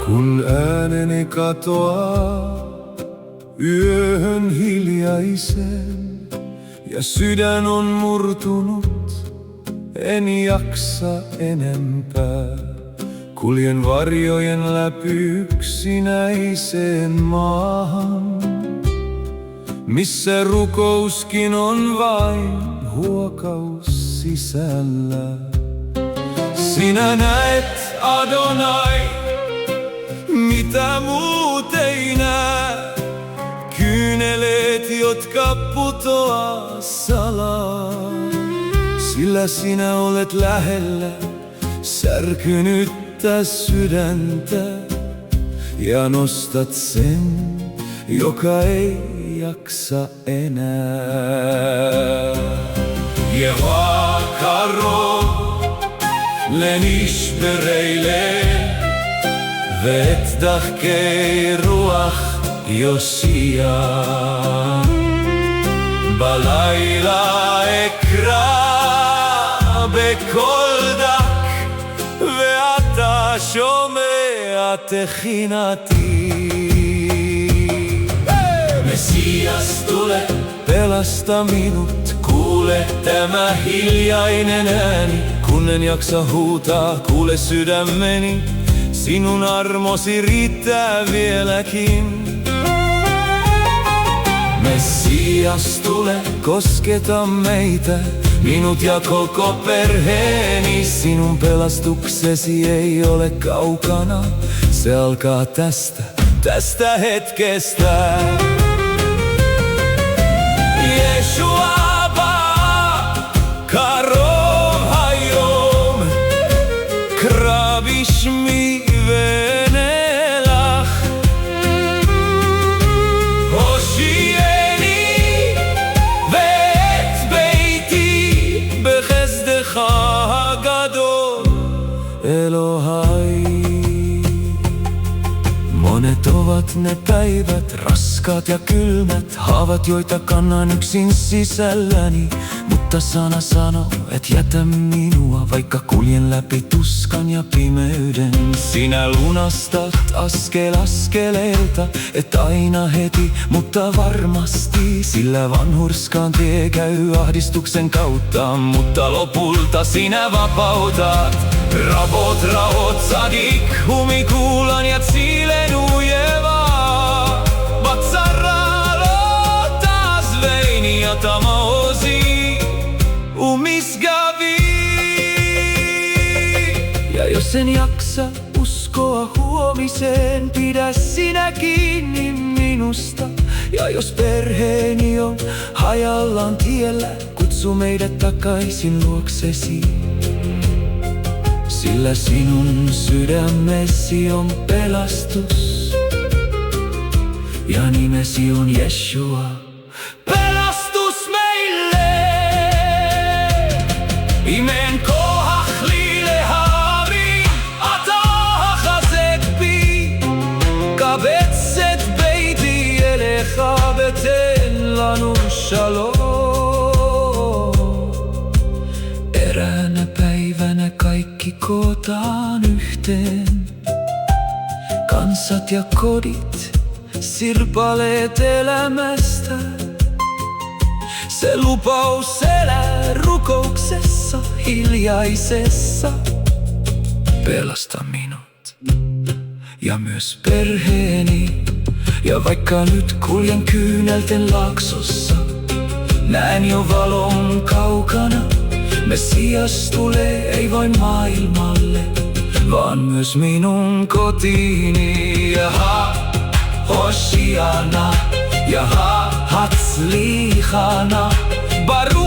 Kun ääneni katoaa yöhön hiljaiseen ja sydän on murtunut, en jaksa enempää. Kuljen varjojen läpi yksinäiseen maahan, missä rukouskin on vain huokaus sisällä. Sinä näet, Adonai, mitä muut ei näe, kyyneleet, jotka putoaa salaa. Sillä sinä olet lähellä särkynyttä sydäntä ja nostat sen, joka ei jaksa enää. Jehovah karov lenishbereile ואת דרכי רוח יושיע. בלילה אקרא בקול דק ואתה שומע תחינתי. Messias, tule, pelasta minut, kuule tämä hiljainen ääni. Kun en jaksa huutaa, kuule sydämeni, sinun armosi riittää vieläkin. Messias, tule, kosketa meitä, minut ja koko perheeni. Sinun pelastuksesi ei ole kaukana, se alkaa tästä hetkestä. Yeshua ba karov hayom, kra bishmi venelach, hoshieni ve'et beiti bechesdecha hagadol. Elohai, monet ovat ne päivät, raskaat ja kylmät haavat, joita kannan yksin sisälläni. Mutta sana sanoo, et jätä minua, vaikka kuljen läpi tuskan ja pimeyden. Sinä lunastat askel askeleelta, et aina heti, mutta varmasti. Sillä vanhurskaan tie käy ahdistuksen kautta, mutta lopulta sinä vapautat. Rabot raot sadik humikuulan ja tsiilenu jeva. Batsara lo tasveini ja tamaosi umisgavi. Ja jos en jaksa uskoa huomiseen, pidä sinä kiinni minusta. Ja jos perheeni on hajallaan tiellä, kutsu meidät takaisin luoksesi. Sillä sinun sydämesi on pelastus ja nimesi on Yeshua. Pelastus meille! Imen kohach li lehavi, ata hachazek bi, kabetz et beiti elecha veten lanu shalom. Eräänä päivänä kaikki kootaan yhteen, kansat ja kodit, sirpaleet elämästä. Se lupaus elää rukouksessa hiljaisessa. Pelasta minut ja myös perheeni. Ja vaikka nyt kuljen kyynelten laaksossa, näen jo valon kaukana. Messias tulee ei vain maailmalle, vaan myös minun kotiini. Ja Hoshiana, ja Hatzlichana, Baruch.